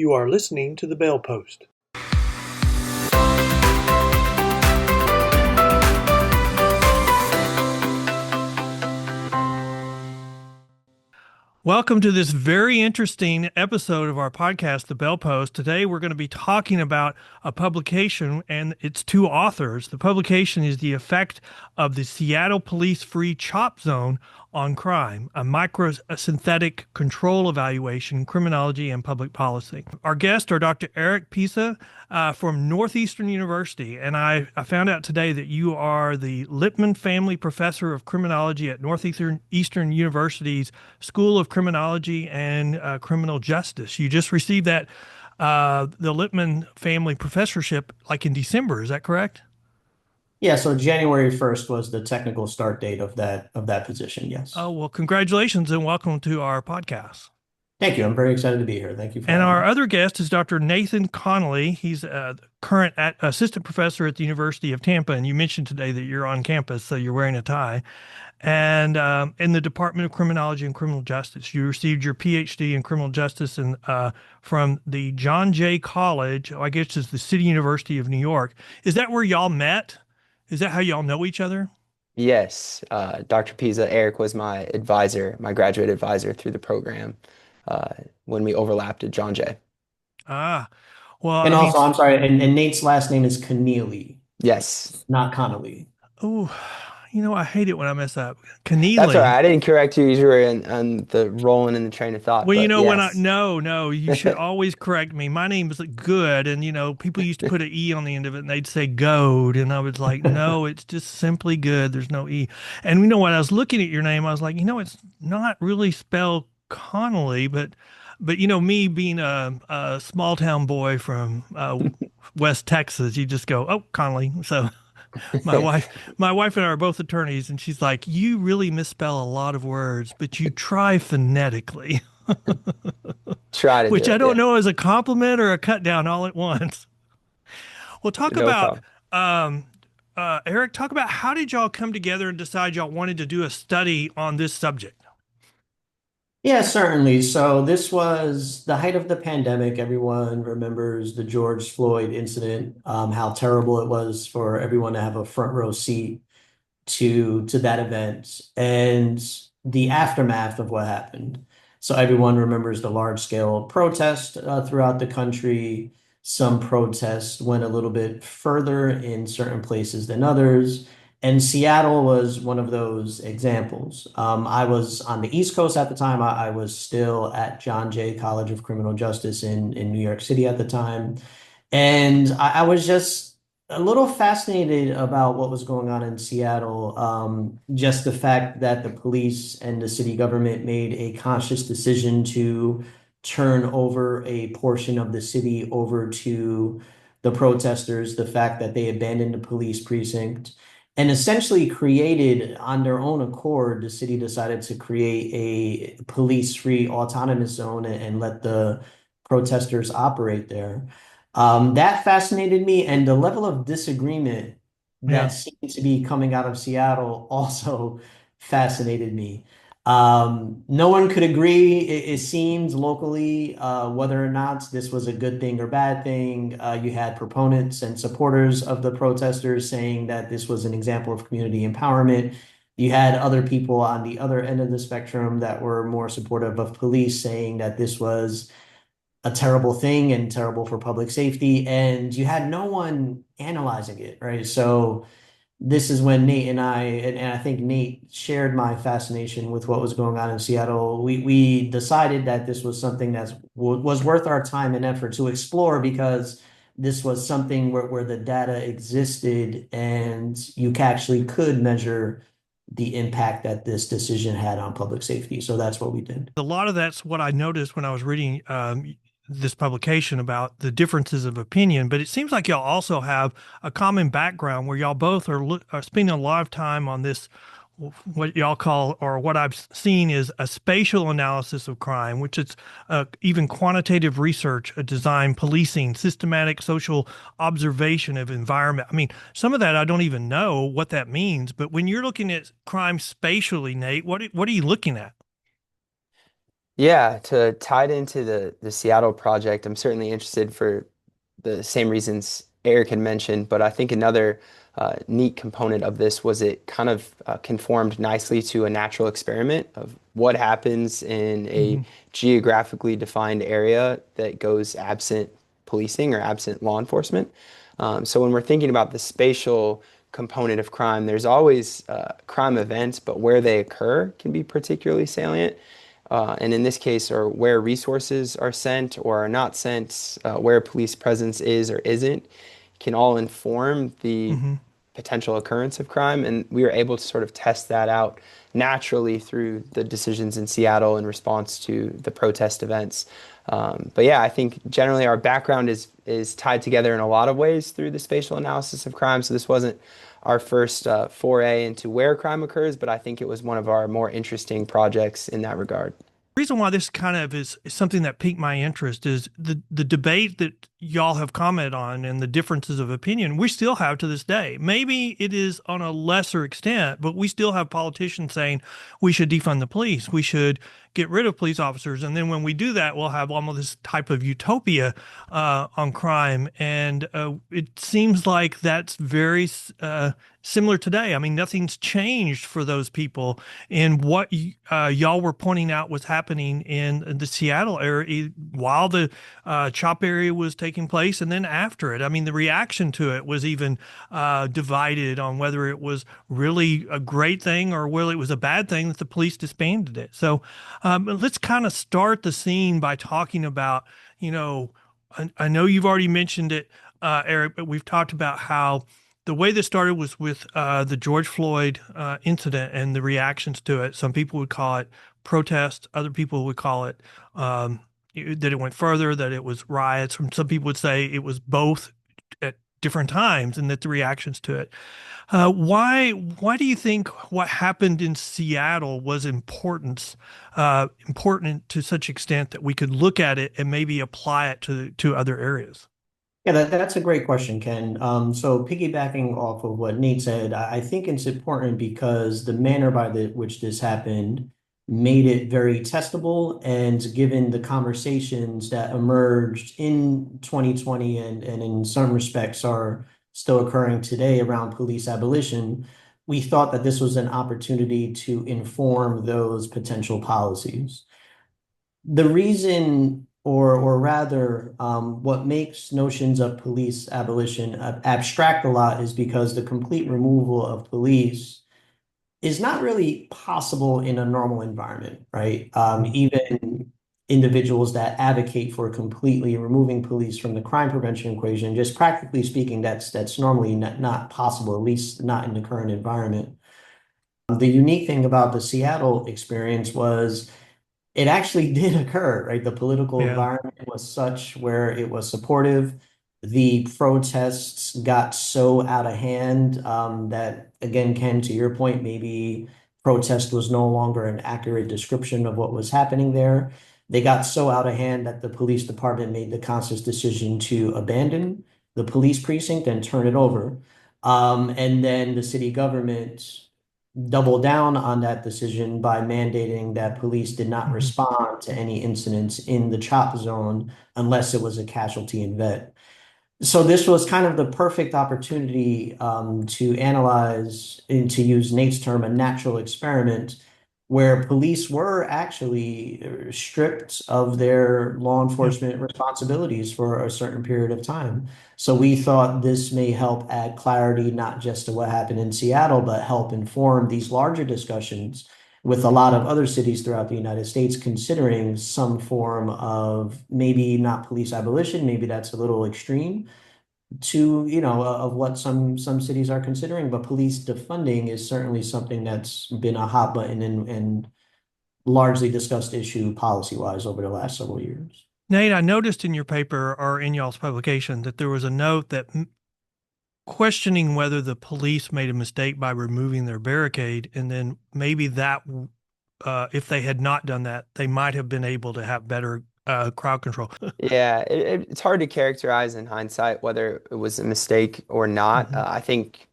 You are listening to The Bell Post. Welcome to this very interesting episode of our podcast, The Bell Post. Today we're going to be talking about a publication and its two authors. The publication is The Effect of the Seattle Police Free Chop Zone on Crime, a microsynthetic control evaluation, criminology, and public policy. Our guests are Dr. Eric Piza from Northeastern University, and I found out today that you are the Lippman Family Professor of Criminology at Northeastern University's School of Criminology and Criminal Justice. You just received that, the Lippman Family Professorship, like in December. Is that correct? Yeah, so January 1st was the technical start date of that position, yes. Oh, well, congratulations and welcome to our podcast. Thank you. I'm very excited to be here. Thank you for And having our me. other guest is Dr. Nathan Connealy. He's a current assistant professor at the University of Tampa. And you mentioned today that you're on campus, so you're wearing a tie. And in the Department of Criminology and Criminal Justice, you received your PhD in criminal justice from the John Jay College, I guess it's the City University of New York. Is that where y'all met? Is that how y'all know each other? Yes, Dr. Pisa, Eric was my advisor, my graduate advisor through the program when we overlapped at John Jay. Ah, well, And I mean, also, I'm sorry, and Nate's last name is Connealy, Yes, not Connolly. oh, I hate it when I mess up. that's all Keneally. right. I didn't correct you. You were on the rolling in the train of thought, Well, but yes. no, you should always correct me. My name is Good, and people used to put an E on the end of it, and they'd say Goad, and I was like, no, it's just simply Good. There's no E. And when I was looking at your name, I was like, it's not really spelled Connolly, but me being a small town boy from West Texas, you just go, oh, Connolly. So. My wife, my wife and I are both attorneys, and she's like, "You really misspell a lot of words, but you try phonetically," Try to do which I it. don't Yeah, know as a compliment or a cut down all at once. Well, talk no about problem. um, Eric. Talk about how did y'all come together and decide y'all wanted to do a study on this subject? Yeah, certainly. So this was the height of the pandemic. Everyone remembers the George Floyd incident, how terrible it was for everyone to have a front row seat to that event and the aftermath of what happened. So everyone remembers the large scale protest throughout the country. Some protests went a little bit further in certain places than others. And Seattle was one of those examples. I was on the East Coast at the time. I was still at John Jay College of Criminal Justice in New York City at the time. And I was just a little fascinated about what was going on in Seattle. Just the fact that the police and the city government made a conscious decision to turn over a portion of the city over to the protesters, the fact that they abandoned the police precinct and essentially created on their own accord, the city decided to create a police-free autonomous zone and let the protesters operate there. That fascinated me, and the level of disagreement that Yeah. seemed to be coming out of Seattle also fascinated me. No one could agree, it seemed locally, whether or not this was a good thing or bad thing. You had proponents and supporters of the protesters saying that this was an example of community empowerment. You had other people on the other end of the spectrum that were more supportive of police saying that this was a terrible thing and terrible for public safety. And you had no one analyzing it, right? So this is when Nate and I think Nate shared my fascination with what was going on in Seattle. We decided that this was something that was worth our time and effort to explore because this was something where the data existed and you actually could measure the impact that this decision had on public safety. So that's what we did. A lot of that's what I noticed when I was reading this publication about the differences of opinion. But it seems like y'all also have a common background where y'all both are spending a lot of time on this, what y'all call, or what I've seen is a spatial analysis of crime, which is even quantitative research, a design, policing, systematic social observation of environment. I mean, some of that I don't even know what that means. But when you're looking at crime spatially, Nate, what are you looking at? Yeah, to tie it into the Seattle project, I'm certainly interested for the same reasons Eric had mentioned, but I think another neat component of this was it kind of conformed nicely to a natural experiment of what happens in a Hmm. geographically defined area that goes absent policing or absent law enforcement. So when we're thinking about the spatial component of crime, there's always crime events, but where they occur can be particularly salient. And in this case, or where resources are sent or are not sent, where police presence is or isn't, can all inform the Hmm. potential occurrence of crime. And we were able to sort of test that out naturally through the decisions in Seattle in response to the protest events. But yeah, I think generally our background is tied together in a lot of ways through the spatial analysis of crime. So this wasn't our first foray into where crime occurs, but I think it was one of our more interesting projects in that regard. Reason why this kind of is something that piqued my interest is the debate that y'all have commented on and the differences of opinion we still have to this day. Maybe it is on a lesser extent, but we still have politicians saying we should defund the police, we should get rid of police officers, and then when we do that, we'll have almost this type of utopia on crime. And it seems like that's very similar today. I mean, nothing's changed for those people. And what y'all were pointing out was happening in the Seattle area while the CHOP area was taking place and then after it. I mean, the reaction to it was even divided on whether it was really a great thing or whether it was a bad thing that the police disbanded it. So let's kind of start the scene by talking about, you know, I know you've already mentioned it, Eric, but we've talked about how the way this started was with the George Floyd incident and the reactions to it. Some people would call it protest. Other people would call it that it went further, that it was riots. Some people would say it was both at different times, and that the reactions to it. Why do you think what happened in Seattle was important to such extent that we could look at it and maybe apply it to other areas? Yeah, that's a great question, Ken. So piggybacking off of what Nate said, I think it's important because the manner by which this happened made it very testable, and given the conversations that emerged in 2020 and in some respects are still occurring today around police abolition, we thought that this was an opportunity to inform those potential policies. The reason, or rather, what makes notions of police abolition abstract a lot is because the complete removal of police is not really possible in a normal environment, right? Even individuals that advocate for completely removing police from the crime prevention equation, just practically speaking, that's normally not possible, at least not in the current environment. The unique thing about the Seattle experience was it actually did occur, right? The political Yeah. environment was such where it was supportive. The protests got so out of hand that, again, Ken, to your point, maybe protest was no longer an accurate description of what was happening there. They got so out of hand that the police department made the conscious decision to abandon the police precinct and turn it over. And then the city government double down on that decision by mandating that police did not Mhm. respond to any incidents in the chop zone unless it was a casualty event. So this was kind of the perfect opportunity to analyze, and to use Nate's term, a natural experiment where police were actually stripped of their law Yeah. enforcement responsibilities for a certain period of time. So we thought this may help add clarity, not just to what happened in Seattle, but help inform these larger discussions with a lot of other cities throughout the United States considering some form of maybe not police abolition, maybe that's a little extreme to, of what some cities are considering, but police defunding is certainly something that's been a hot button and largely discussed issue policy wise over the last several years. Nate, I noticed in your paper or in y'all's publication that there was a note that questioning whether the police made a mistake by removing their barricade, and then maybe that if they had not done that, they might have been able to have better crowd control. Yeah, it's hard to characterize in hindsight whether it was a mistake or not. Mhm. I think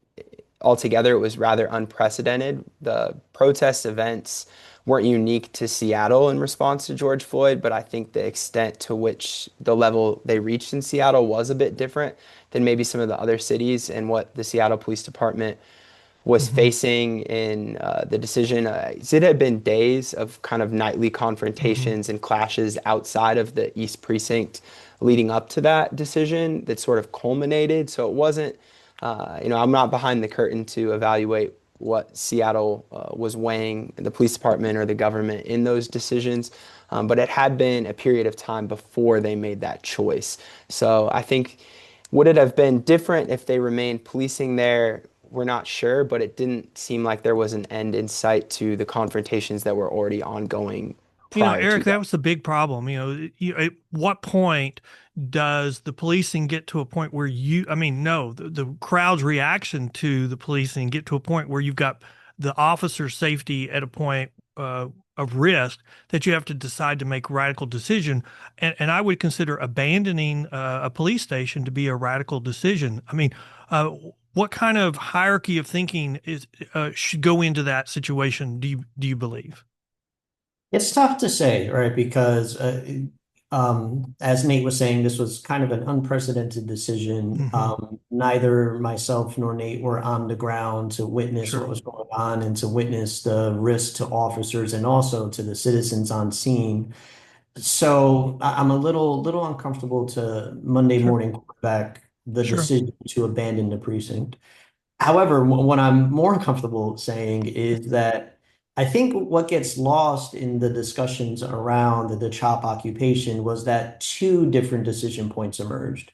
altogether it was rather unprecedented. The protest events weren't unique to Seattle in response to George Floyd, but I think the extent to which the level they reached in Seattle was a bit different than maybe some of the other cities, and what the Seattle Police Department was Hmm. facing in the decision. It had been days of kind of nightly Hmm. confrontations and clashes outside of the East Precinct leading up to that decision that sort of culminated. So it wasn't, I'm not behind the curtain to evaluate what Seattle was weighing, the police department or the government in those decisions. But it had been a period of time before they made that choice. So I think, would it have been different if they remained policing there? We're not sure, but it didn't seem like there was an end in sight to the confrontations that were already ongoing prior to Eric, that that. was the big problem. At what point does the policing get to a point where I mean, no, the crowd's reaction to the policing get to a point where you've got the officer's safety at a point of risk that you have to decide to make radical decision. And I would consider abandoning a police station to be a radical decision. I mean, uh, what kind of hierarchy of thinking should go into that situation? Do you believe? It's tough to say, right? Because as Nate was saying, this was kind of an unprecedented decision. Hmm. Neither myself nor Nate were on the ground to witness what Sure. was going on and to witness the risk to officers and also to the citizens on scene. So I'm a little uncomfortable to Monday Sure. morning quarterback the Sure. decision to abandon the precinct. However, what I'm more uncomfortable saying is that I think what gets lost in the discussions around the CHOP occupation was that two different decision points emerged.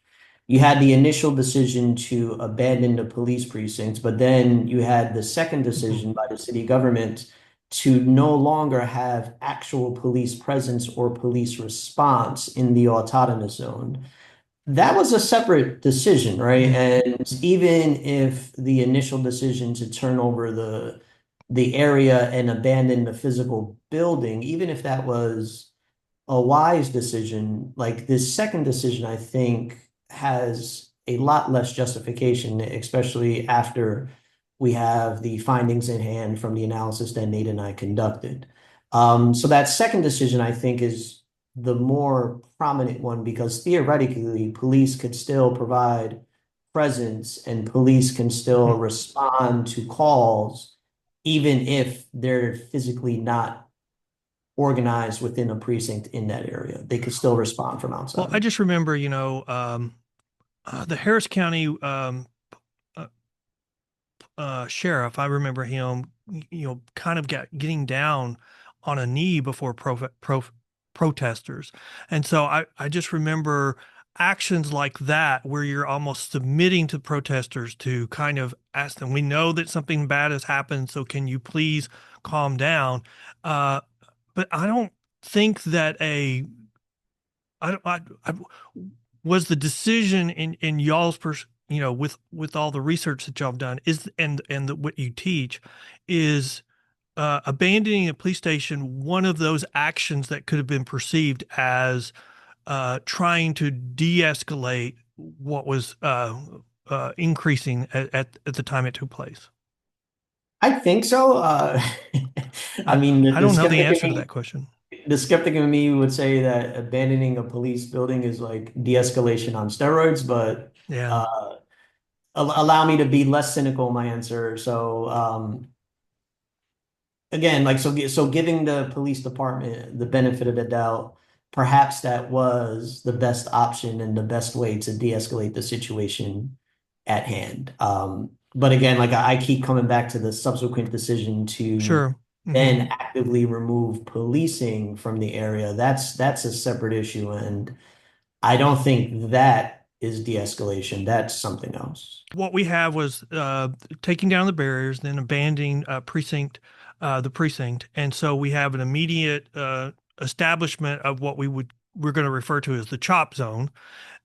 You had the initial decision to abandon the police precincts, but then you had the second Mhm. decision by the city government to no longer have actual police presence or police response in the autonomous zone. That was a separate decision, right? Mhm. And even if the initial decision to turn over the area and abandon the physical building, even if that was a wise decision, like this second decision, I think has a lot less justification, especially after we have the findings in hand from the analysis that Nate and I conducted. So that second decision, I think, is the more prominent one because theoretically, police could still provide presence and police can still Mhm. respond to calls, even if they're physically not organized within a precinct in that area. They could still respond from Well, I outside. just remember, the Harris County uh, sheriff. I remember him, kind of getting down on a knee before protesters, and so I just remember actions like that where you're almost submitting to protesters to kind of ask them, "We know that something bad has happened, so can you please calm down?" Uh, but I don't think that I don't. I was the decision in y'all's with all the research that y'all have done is what you teach is abandoning a police station one of those actions that could have been perceived as trying to de-escalate what was increasing at the time it took place. I think so. I mean, I don't know the answer to that question. the skeptic in me would say that abandoning a police building is like de-escalation on steroids, but Yeah. uh, allow me to be less cynical in my answer. So, again, like so giving the police department the benefit of the doubt, perhaps that was the best option and the best way to de-escalate the situation at hand. But again, like I keep coming back to the subsequent decision to Sure. Hmm. then actively remove policing from the area. That's a separate issue, and I don't think that is de-escalation. That's something else. What we have was taking down the barriers, then abandoning the precinct, and so we have an immediate establishment of what we're going to refer to as the chop zone,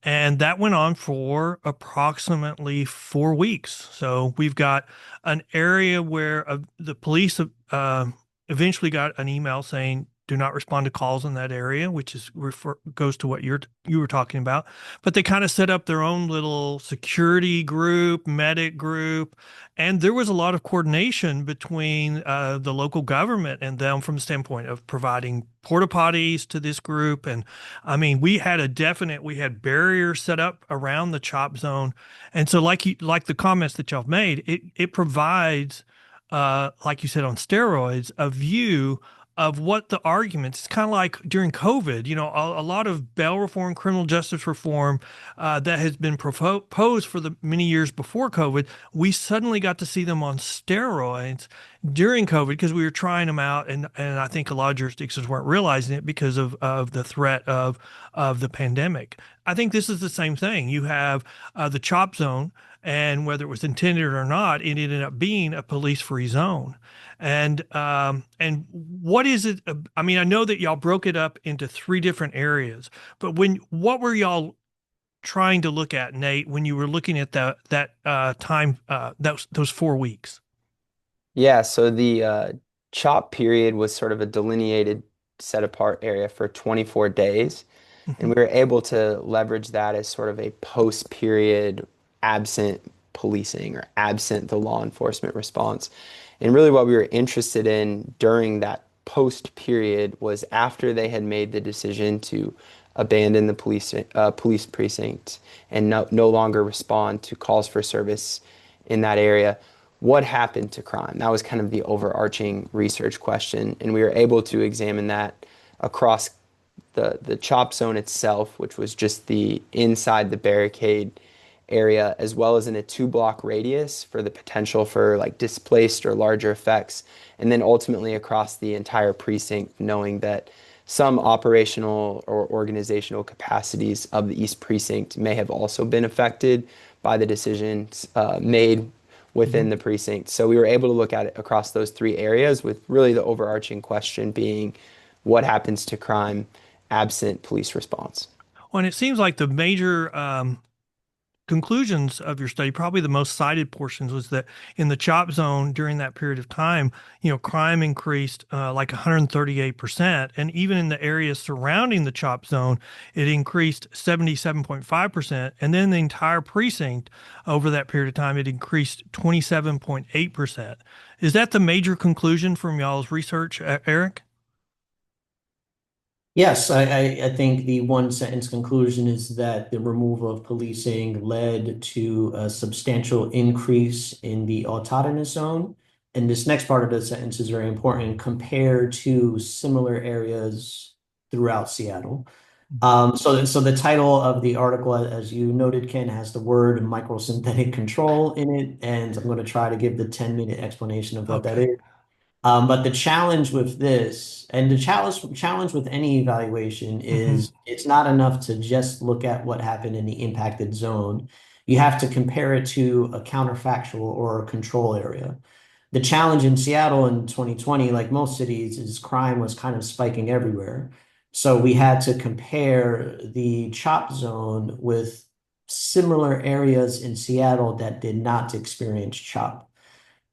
and that went on for approximately 4 weeks. So we've got an area where the police eventually got an email saying do not respond to calls in that area, which goes to what you were talking about. But they kind of set up their own little security group, medic group, and there was a lot of coordination between the local government and them from the standpoint of providing porta potties to this group. And I mean, we had barriers set up around the chop zone, and so like the comments that y'all made, it provides like you said, on steroids, a view of what the arguments. It's kind of like during COVID, a lot of bail reform, criminal justice reform that has been proposed for the many years before COVID. We suddenly got to see them on steroids during COVID because we were trying them out, and I think a lot of jurisdictions weren't realizing it because of the threat of the pandemic. I think this is the same thing. You have the chop zone. And whether it was intended or not, it ended up being a police-free zone. And what is it? I mean, I know that y'all broke it up into three different areas, but what were y'all trying to look at, Nate, when you were looking at that time, those 4 weeks? Yeah, so the chop period was sort of a delineated, set apart area for 24 days. And Mhm. we were able to leverage that as sort of a post-period absent policing or absent the law enforcement response. And really what we were interested in during that post-period was after they had made the decision to abandon the police precinct and no longer respond to calls for service in that area, what happened to crime? That was kind of the overarching research question. And we were able to examine that across the chop zone itself, which was just the inside the barricade area, as well as in a 2 block radius for the potential for like displaced or larger effects, and then ultimately across the entire precinct, knowing that some operational or organizational capacities of the East Precinct may have also been affected by the decisions made within Mhm. the precinct. So we were able to look at it across those three areas with really the overarching question being what happens to crime absent police response. Well, and it seems like the major conclusions of your study, probably the most cited portions, was that in the chop zone during that period of time, crime increased like 138%. And even in the areas surrounding the chop zone, it increased 77.5%. And then the entire precinct over that period of time, it increased 27.8%. Is that the major conclusion from y'all's research, Eric? Yes, I think the one sentence conclusion is that the removal of policing led to a substantial increase in the autonomous zone. And this next part of the sentence is very important compared to similar areas throughout Seattle. So the title of the article, as you noted, Ken, has the word microsynthetic control in it, and I'm going to try to give the 10-minute explanation of what that Okay. is. But the challenge with this, and the challenge with any evaluation Hmm. is it's not enough to just look at what happened in the impacted zone. You have to compare it to a counterfactual or a control area. The challenge in Seattle in 2020, like most cities, is crime was kind of spiking everywhere. So we had to compare the chop zone with similar areas in Seattle that did not experience chop.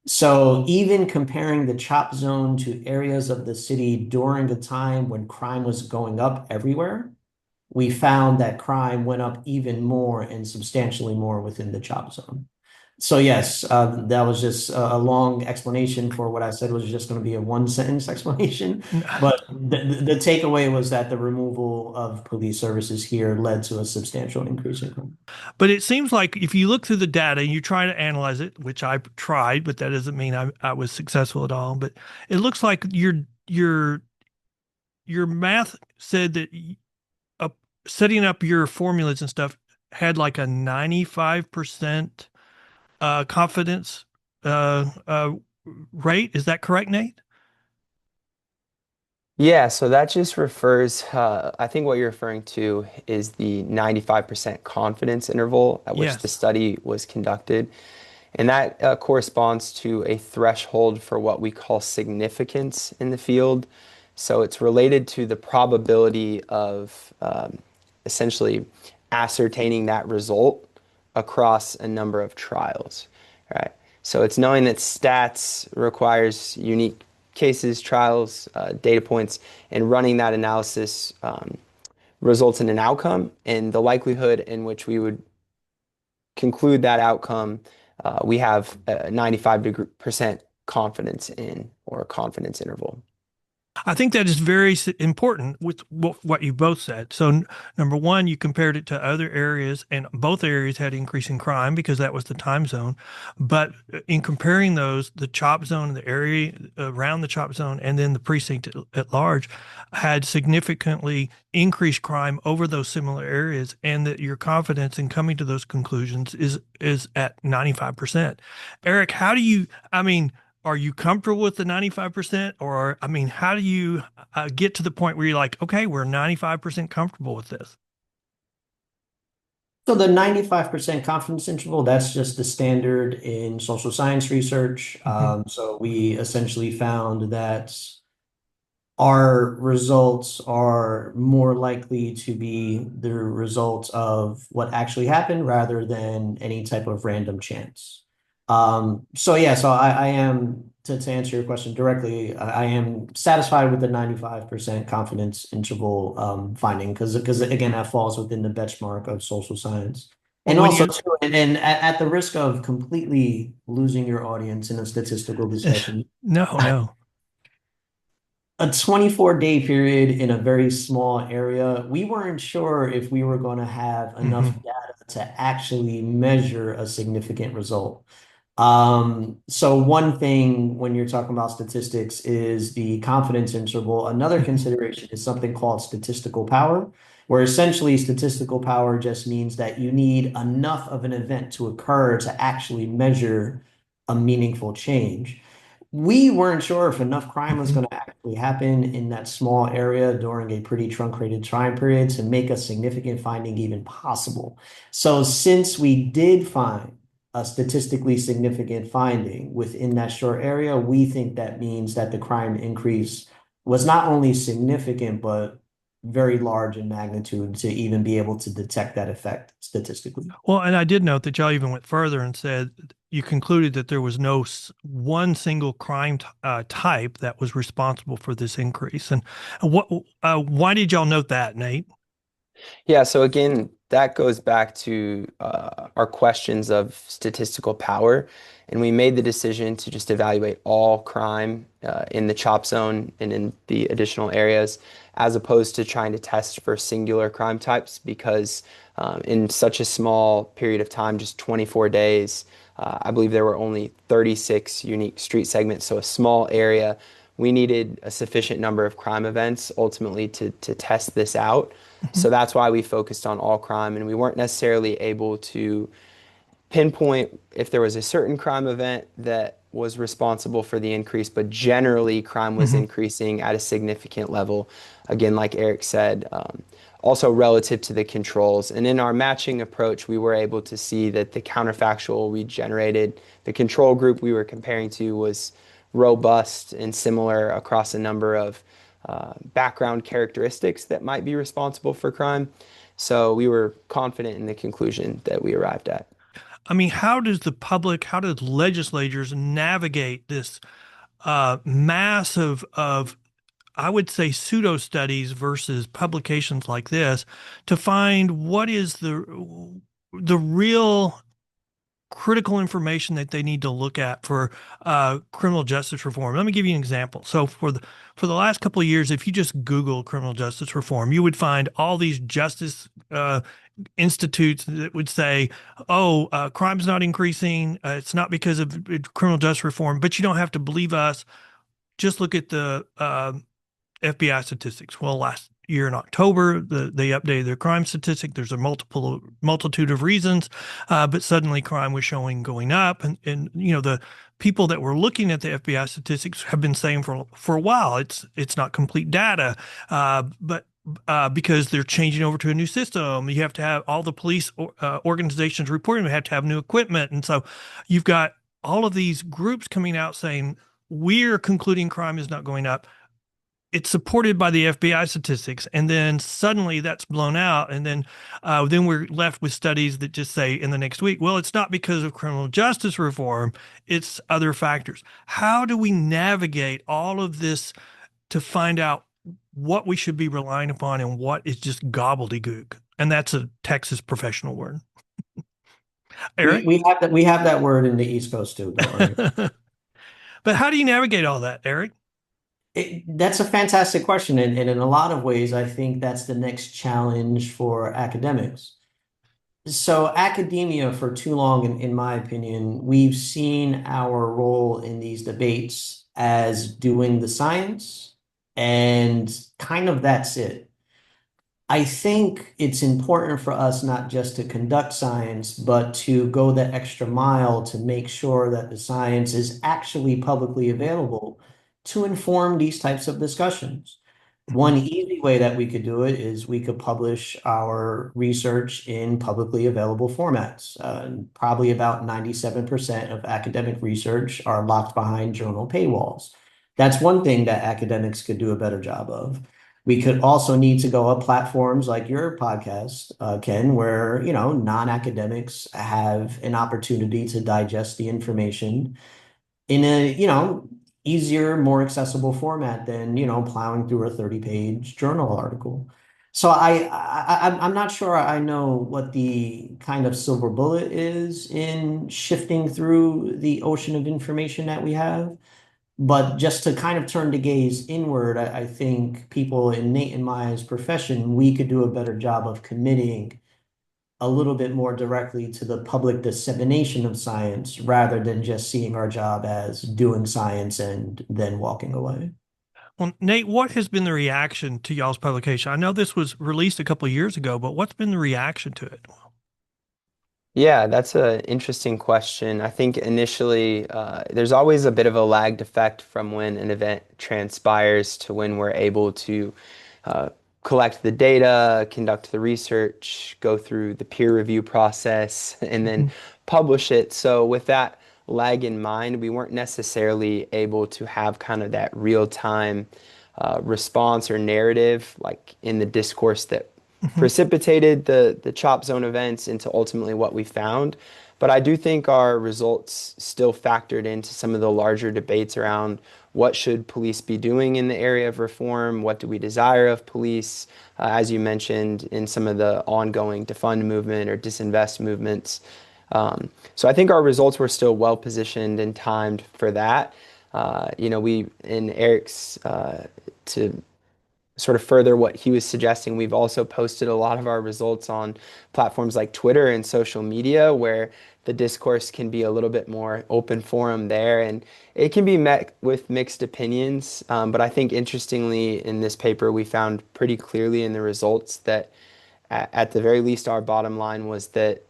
So even comparing the chop zone to areas of the city during a time when crime was going up everywhere, we found that crime went up even more and substantially more within the chop zone. So yes, that was just a long explanation for what I said was just going to be a one sentence explanation. But the takeaway was that the removal of police services here led to a substantial increase in crime. But it seems like if you look through the data and you try to analyze it, which I tried, but that doesn't mean I was successful at all. But it looks like your math said that uh, setting up your formulas and stuff had like a 95% confidence uh, uh, rate. Is that correct, Nate? Yeah, so that just refers, I think what you're referring to is the 95% confidence interval at which the Yes. study was conducted. And that corresponds to a threshold for what we call significance in the field. So it's related to the probability of essentially ascertaining that result across a number of trials, right? So it's knowing that stats requires unique cases, trials, data points, and running that analysis results in an outcome, and the likelihood in which we would conclude that outcome, we have a 95% confidence in, or a confidence interval. I think that is very important with what you both said. So, number one, you compared it to other areas, and both areas had increasing crime because that was the time zone. But in comparing those, the chop zone, the area around the chop zone, and then the precinct at large had significantly increased crime over those similar areas, and that your confidence in coming to those conclusions is at 95%. Eric, how do you, I mean, are you comfortable with the 95%? Or, I mean, how do you get to the point where you're like, okay, we're 95% comfortable with this? So the 95% confidence interval, that's just the standard in social science research. Hmm. So we essentially found that our results are more likely to be the results of what actually happened rather than any type of random chance. So yeah, so I am to answer your question directly, I am satisfied with the 95% confidence interval finding because again that falls within the benchmark of social science. Well, And when also you, too, and at the risk of completely losing your audience in a statistical discussion, no, no. a 24-day period in a very small area, we weren't sure if we were going to have enough Hmm. data to actually measure a significant result. So one thing when you're talking about statistics is the confidence interval. Another Hmm. consideration is something called statistical power, where essentially statistical power just means that you need enough of an event to occur to actually measure a meaningful change. We weren't sure if enough crime was Hmm. going to actually happen in that small area during a pretty truncated time period to make a significant finding even possible. So, since we did find a statistically significant finding within that short area, we think that means that the crime increase was not only significant, but very large in magnitude to even be able to detect that effect statistically. Well, and I did note that y'all even went further and said you concluded that there was no one single crime type that was responsible for this increase. And why did y'all note that, Nate? Yeah, so again, that goes back to our questions of statistical power. And we made the decision to just evaluate all crime in the chop zone and in the additional areas, as opposed to trying to test for singular crime types, because in such a small period of time, just 24 days, I believe there were only 36 unique street segments, so a small area. We needed a sufficient number of crime events ultimately to test this out. Mhm. So that's why we focused on all crime, and we weren't necessarily able to pinpoint if there was a certain crime event that was responsible for the increase, but generally crime was Mhm. increasing at a significant level. Again, like Eric said, also relative to the controls. And in our matching approach, we were able to see that the counterfactual we generated, the control group we were comparing to, was robust and similar across a number of background characteristics that might be responsible for crime. So we were confident in the conclusion that we arrived at. I mean, how does the public, how does legislators navigate this mass of, I would say, pseudo studies versus publications like this to find what is the real critical information that they need to look at for criminal justice reform? Let me give you an example. So for the last couple of years, if you just Google criminal justice reform, you would find all these justice institutes that would say, "Oh, crime's not increasing. It's not because of criminal justice reform." But you don't have to believe us. Just look at the FBI statistics. Well, last year in October, they updated their crime statistic. There's a multitude of reasons, but suddenly crime was showing going up, and the people that were looking at the FBI statistics have been saying for a while it's not complete data, but because they're changing over to a new system, you have to have all the police organizations reporting. They have to have new equipment, and so you've got all of these groups coming out saying we're concluding crime is not going up. it's supported by the FBI statistics, and then suddenly that's blown out, and then we're left with studies that just say in the next week, well, it's not because of criminal justice reform, it's other factors. How do we navigate all of this to find out what we should be relying upon and what is just gobbledygook? And that's a Texas professional word. Eric? We have that word in the East Coast too, don't worry. But how do you navigate all that, Eric? That's a fantastic question, and in a lot of ways, I think that's the next challenge for academics. So academia, for too long, in my opinion, we've seen our role in these debates as doing the science, and kind of that's it. I think it's important for us not just to conduct science, but to go the extra mile to make sure that the science is actually publicly available to inform these types of discussions. One easy way that we could do it is we could publish our research in publicly available formats. Probably about 97% of academic research are locked behind journal paywalls. That's one thing that academics could do a better job of. We could also need to go up platforms like your podcast, Ken, where, non-academics have an opportunity to digest the information in a, easier, more accessible format than, plowing through a 30-page journal article. So I'm not sure I know what the kind of silver bullet is in shifting through the ocean of information that we have. But just to kind of turn the gaze inward, I think people in Nate and Maya's profession, we could do a better job of committing a little bit more directly to the public dissemination of science rather than just seeing our job as doing science and then walking away. Well, Nate, what has been the reaction to y'all's publication? I know this was released a couple of years ago, but what's been the reaction to it? Yeah, that's an interesting question. I think initially there's always a bit of a lagged effect from when an event transpires to when we're able to uh, collect the data, conduct the research, go through the peer review process, and then Mhm. publish it. So with that lag in mind, we weren't necessarily able to have kind of that real-time response or narrative like in the discourse that Mhm. precipitated the chop zone events into ultimately what we found. But I do think our results still factored into some of the larger debates around what should police be doing in the area of reform, what do we desire of police, as you mentioned in some of the ongoing defund movement or disinvest movements. So I think our results were still well positioned and timed for that. We in Eric's to sort of further what he was suggesting, we've also posted a lot of our results on platforms like Twitter and social media where the discourse can be a little bit more open forum there. And it can be met with mixed opinions. But I think interestingly in this paper, we found pretty clearly in the results that at the very least, our bottom line was that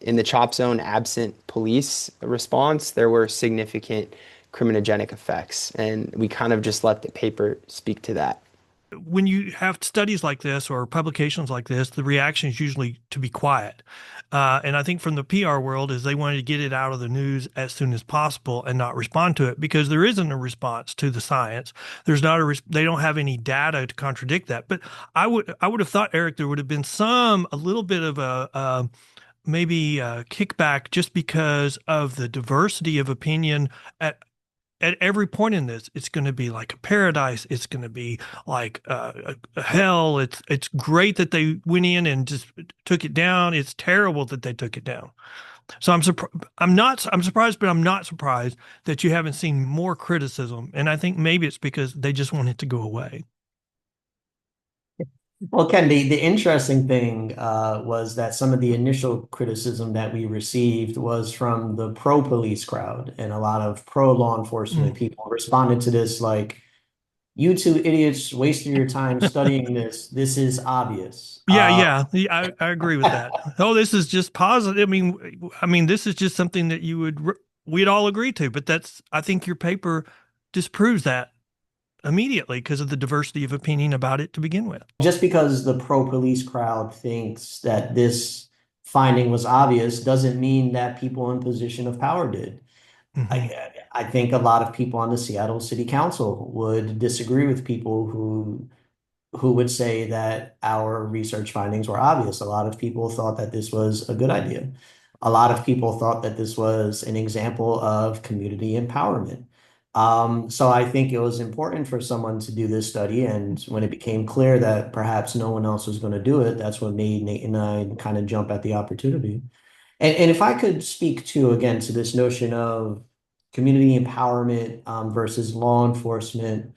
in the chop zone, absent police response, there were significant criminogenic effects. And we kind of just let the paper speak to that. When you have studies like this or publications like this, the reaction is usually to be quiet. And I think from the PR world is they wanted to get it out of the news as soon as possible and not respond to it because there isn't a response to the science. There's not they don't have any data to contradict that. But I would have thought, Eric, there would have been a little bit of a maybe kickback just because of the diversity of opinion at every point in this. It's going to be like a paradise. It's going to be like a hell. It's great that they went in and just took it down. It's terrible that they took it down. So I'm surprised, but I'm not surprised that you haven't seen more criticism. And I think maybe it's because they just want it to go away. Well, Ken, the interesting thing was that some of the initial criticism that we received was from the pro-police crowd, and a lot of pro-law enforcement Mm. people responded to this like, "You two idiots wasting your time studying this. This is obvious." Yeah, I agree with that. Oh, this is just positive. I mean, this is just something that we'd all agree to. But I think your paper disproves that immediately because of the diversity of opinion about it to begin with. Just because the pro-police crowd thinks that this finding was obvious doesn't mean that people in position of power did. Hmm. I think a lot of people on the Seattle City Council would disagree with people who would say that our research findings were obvious. A lot of people thought that this was a good idea. A lot of people thought that this was an example of community empowerment. So I think it was important for someone to do this study. And when it became clear that perhaps no one else was going to do it, that's what made Nate and I kind of jump at the opportunity. And if I could speak to, again, to this notion of community empowerment versus law enforcement,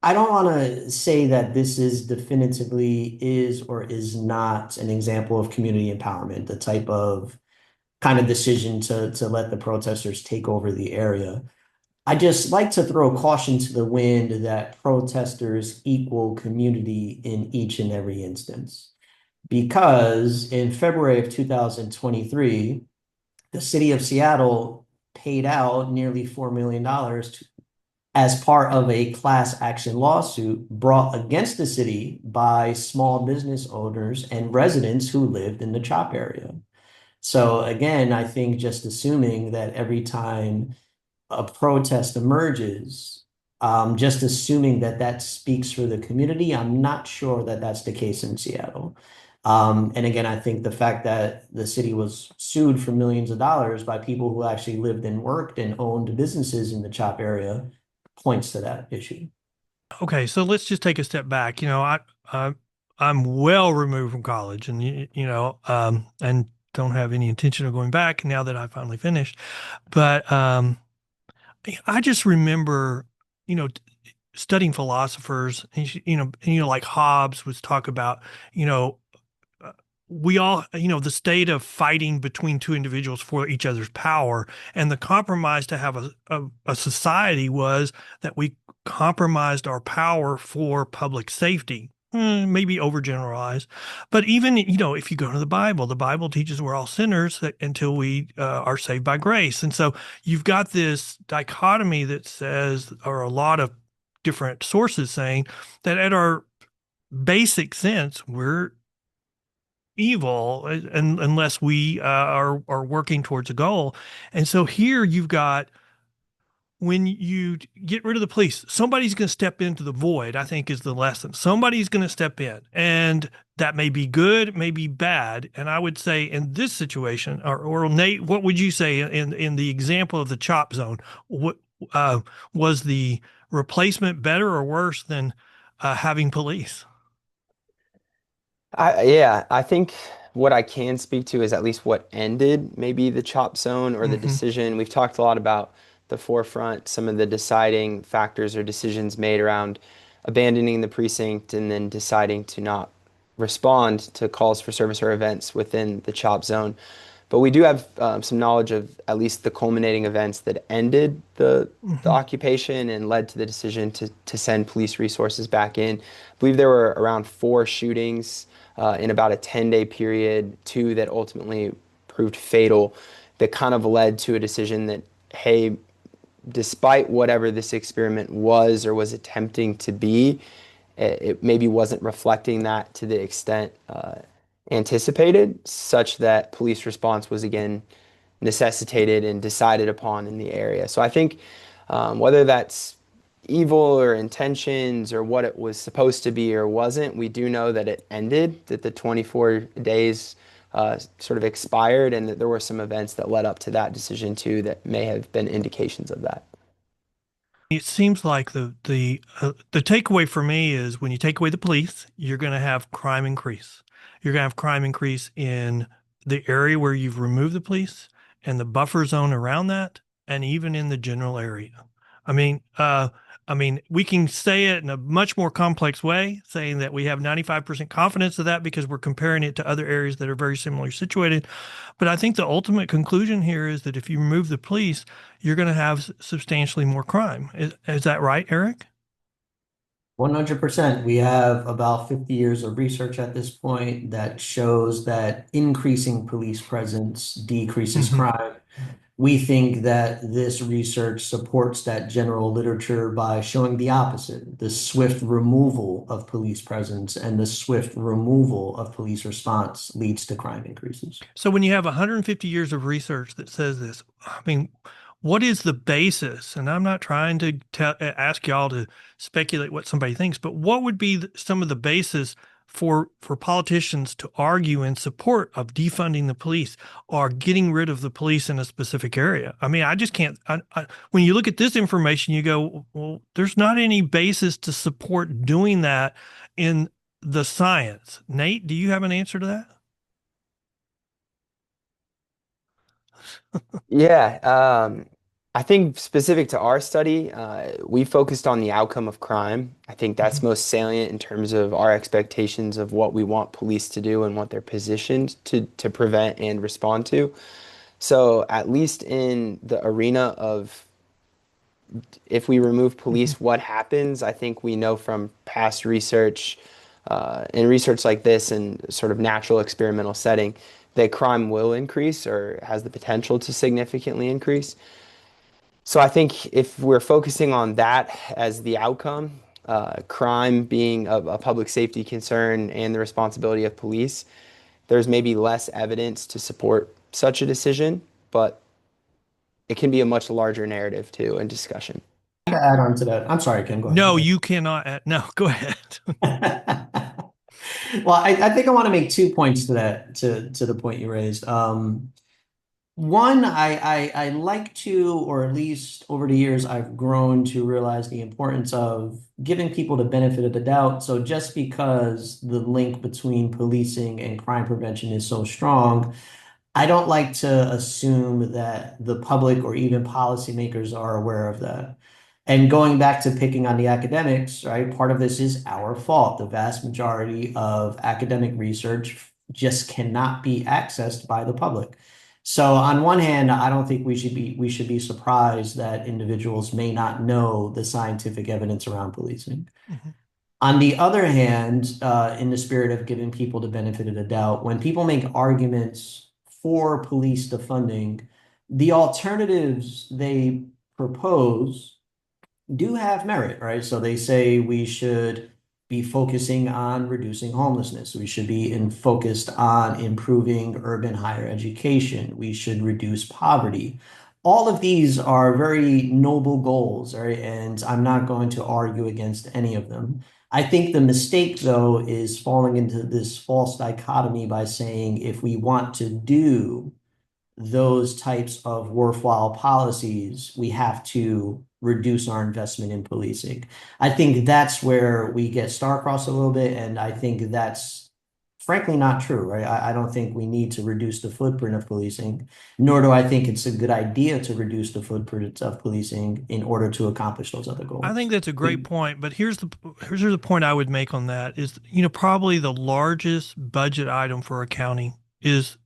I don't want to say that this is definitively is or is not an example of community empowerment, the type of kind of decision to let the protesters take over the area. I just like to throw caution to the wind that protesters equal community in each and every instance. Because in February of 2023, the city of Seattle paid out nearly $4 million as part of a class action lawsuit brought against the city by small business owners and residents who lived in the CHOP area. So again, I think just assuming that every time a protest emerges, just assuming that that speaks for the community, I'm not sure that that's the case in Seattle. And again, I think the fact that the city was sued for millions of dollars by people who actually lived and worked and owned businesses in the CHOP area points to that issue. Okay, so let's just take a step back. I I'm well removed from college, and and don't have any intention of going back now that I finally finished. But I just remember, you know, studying philosophers, like Hobbes was talk about, you know, uh, we all, the state of fighting between two individuals for each other's power, and the compromise to have a society was that we compromised our power for public safety. Maybe overgeneralized, but even if you go to the Bible teaches we're all sinners until we are saved by grace, and so you've got this dichotomy that says, or a lot of different sources saying that at our basic sense we're evil unless we are working towards a goal. And so here you've got, when you get rid of the police, somebody's going to step into the void, I think is the lesson. Somebody's going to step in, and that may be good, may be bad. And I would say in this situation, or Nate, what would you say in the example of the chop zone? What uh, was the replacement better or worse than having police? Yeah, I think what I can speak to is at least what ended maybe the chop zone or the Hmm. decision. We've talked a lot about the forefront, some of the deciding factors or decisions made around abandoning the precinct and then deciding to not respond to calls for service or events within the chop zone. But we do have some knowledge of at least the culminating events that ended the Hmm. occupation and led to the decision to send police resources back in. I believe there were around four shootings in about a 10-day period, two that ultimately proved fatal, that kind of led to a decision that, hey, despite whatever this experiment was or was attempting to be, it maybe wasn't reflecting that to the extent anticipated, such that police response was again necessitated and decided upon in the area. So I think whether that's evil or intentions or what it was supposed to be or wasn't, we do know that it ended, that the 24 days sort of expired, and that there were some events that led up to that decision too that may have been indications of that. It seems like the takeaway for me is when you take away the police, you're going to have crime increase. You're going to have crime increase in the area where you've removed the police and the buffer zone around that, and even in the general area. I mean, uh, we can say it in a much more complex way, saying that we have 95% confidence of that because we're comparing it to other areas that are very similarly situated. But I think the ultimate conclusion here is that if you remove the police, you're going to have substantially more crime. Is that right, Eric? 100%. We have about 50 years of research at this point that shows that increasing police presence decreases Hmm. crime. We think that this research supports that general literature by showing the opposite, the swift removal of police presence and the swift removal of police response leads to crime increases. So when you have 150 years of research that says this, I mean, what is the basis? And I'm not trying to ask y'all to speculate what somebody thinks, but what would be some of the basis for politicians to argue in support of defunding the police or getting rid of the police in a specific area? I mean, I just can't. When you look at this information, you go, well, there's not any basis to support doing that in the science. Nate, do you have an answer to that? Yeah, I think specific to our study, we focused on the outcome of crime. I think that's Mhm. most salient in terms of our expectations of what we want police to do and what they're positioned to prevent and respond to. So, at least in the arena of if we remove Mhm. police, what happens? I think we know from past research and research like this and sort of natural experimental setting that crime will increase or has the potential to significantly increase. So I think if we're focusing on that as the outcome, crime being a public safety concern and the responsibility of police, there's maybe less evidence to support such a decision, but it can be a much larger narrative too and discussion. To add on to that, I'm sorry, Ken, go No, ahead. you cannot. No, go ahead. Well, I think I want to make 2 points to that, to the point you raised. One, I like to, or at least over the years, I've grown to realize the importance of giving people the benefit of the doubt. So just because the link between policing and crime prevention is so strong, I don't like to assume that the public or even policymakers are aware of that. And going back to picking on the academics, right? Part of this is our fault. The vast majority of academic research just cannot be accessed by the public. So on one hand, I don't think we should be surprised that individuals may not know the scientific evidence around policing. Mhm. On the other hand, in the spirit of giving people the benefit of the doubt, when people make arguments for police defunding, the alternatives they propose do have merit, right? So they say we should be focusing on reducing homelessness. We should be focused on improving urban higher education. We should reduce poverty. All of these are very noble goals, right? And I'm not going to argue against any of them. I think the mistake, though, is falling into this false dichotomy by saying if we want to do those types of worthwhile policies, we have to reduce our investment in policing. I think that's where we get star-crossed a little bit, and I think that's frankly not true, right? I don't think we need to reduce the footprint of policing, nor do I think it's a good idea to reduce the footprint of policing in order to accomplish those other I think goals. that's a great point, but here's the point I would make on that is, probably the largest budget item for a county is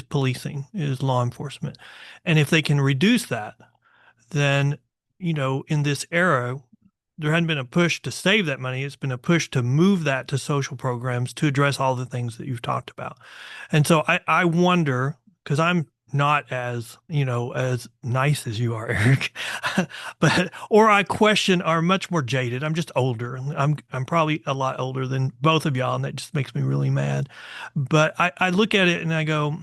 policing, is law enforcement. And if they can reduce that, then, in this era, there hadn't been a push to save that money. It's been a push to move that to social programs to address all the things that you've talked about. And so I wonder, because I'm not as, as nice as you are, Eric, but, or I question, are much more jaded. I'm just older. I'm probably a lot older than both of y'all, and that just makes me really mad. But I look at it and I go,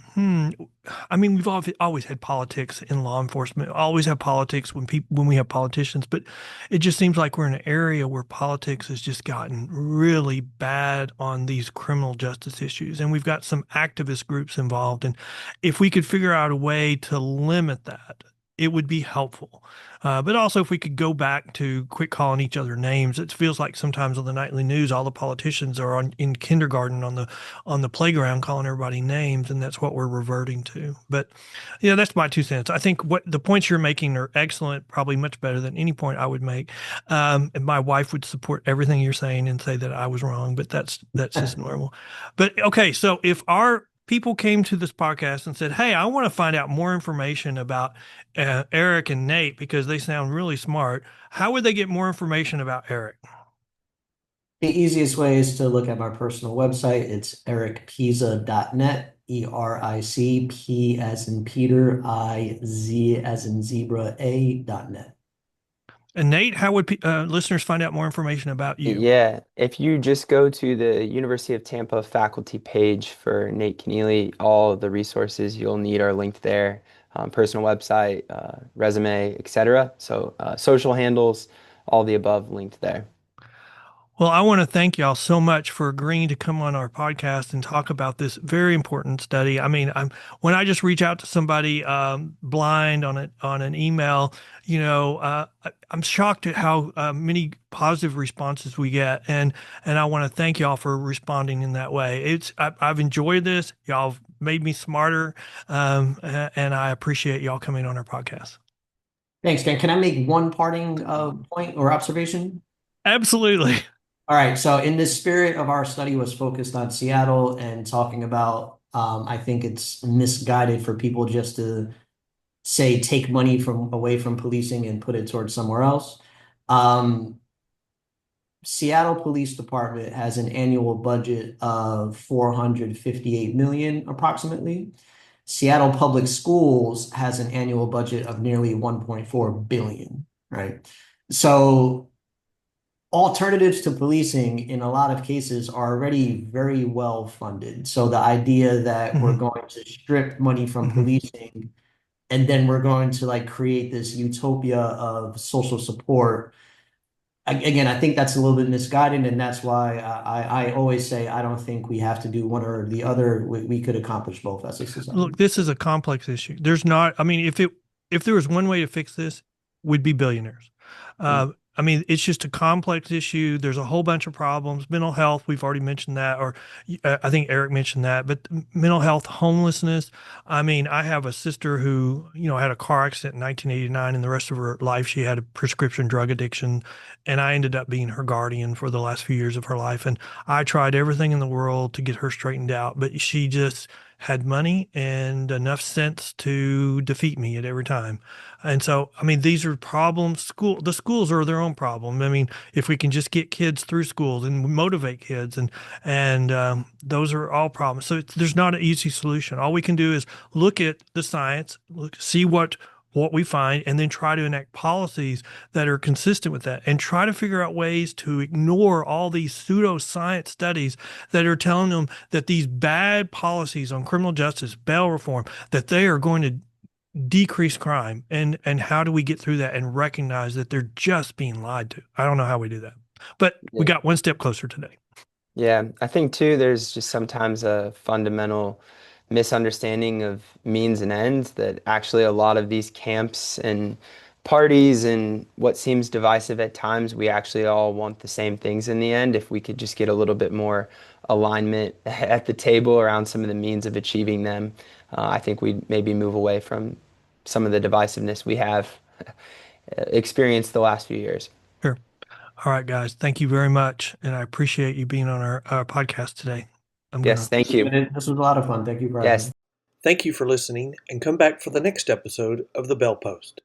I mean, we've always had politics in law enforcement, always have politics when we have politicians, but it just seems like we're in an area where politics has just gotten really bad on these criminal justice issues. And we've got some activist groups involved. And if we could figure out a way to limit that, it would be helpful. But also, if we could go back to quit calling each other names, it feels like sometimes on the nightly news, all the politicians are in kindergarten on the playground calling everybody names, and that's what we're reverting to. But that's my 2 cents. I think what the points you're making are excellent, probably much better than any point I would make. And my wife would support everything you're saying and say that I was wrong, but that's just normal. But okay, so if our people came to this podcast and said, "Hey, I want to find out more information about Eric and Nate because they sound really smart," how would they get more information about Eric? The easiest way is to look at my personal website. It's ericpiza.net, ERIC, P as in Peter, IZ as in zebra, A.net. And Nate, how would listeners find out more information about you? Yeah, if you just go to the University of Tampa faculty page for Nate Connealy, all of the resources you'll need are linked there. Personal website, resume, etc. So social handles, all the above linked there. Well, I want to thank y'all so much for agreeing to come on our podcast and talk about this very important study. I mean, when I just reach out to somebody blind on an email, I'm shocked at how many positive responses we get, and I want to thank y'all for responding in that way. I've enjoyed this. Y'all have made me smarter, and I appreciate y'all coming on our podcast. Thanks, Dan. Can I make one parting point or observation? Absolutely. All right. So in the spirit of our study was focused on Seattle and talking about, I think it's misguided for people just to say take money from away from policing and put it towards somewhere else. Um, Seattle Police Department has an annual budget of 458 million approximately. Seattle Public Schools has an annual budget of nearly 1.4 billion, right? So alternatives to policing in a lot of cases are already very well funded. So the idea that we're Mhm. going to strip money from Mhm. policing and then we're going to like create this utopia of social support. Again, I think that's a little bit misguided, and that's why I always say I don't think we have to do one or the other. We could accomplish both as a society. Look, this is a complex issue. There's not, I mean, if there was one way to fix this, we'd be billionaires. Mm. I mean, it's just a complex issue. There's a whole bunch of problems. Mental health, we've already mentioned that, or I think Eric mentioned that, but mental health, homelessness. I mean, I have a sister who, had a car accident in 1989, and the rest of her life she had a prescription drug addiction, and I ended up being her guardian for the last few years of her life. And I tried everything in the world to get her straightened out, but she just had money and enough sense to defeat me at every time. And so, I mean, these are problems. The schools are their own problem. I mean, if we can just get kids through schools and motivate kids, and those are all problems. So there's not an easy solution. All we can do is look at the science, see what we find, and then try to enact policies that are consistent with that, and try to figure out ways to ignore all these pseudoscience studies that are telling them that these bad policies on criminal justice, bail reform, that they are going to decrease crime. And how do we get through that and recognize that they're just being lied to? I don't know how we do that, but we Yeah. got one step closer today. Yeah, I think too, there's just sometimes a fundamental misunderstanding of means and ends that actually a lot of these camps and parties and what seems divisive at times, we actually all want the same things in the end. If we could just get a little bit more alignment at the table around some of the means of achieving them, I think we'd maybe move away from some of the divisiveness we have experienced the last few years. Sure. All right, guys. Thank you very much. And I appreciate you being on our podcast today. I'm going Yes, to. thank you. This was a lot of fun. Thank you for having Yes. me. Thank you for listening, and come back for the next episode of The Bell Post.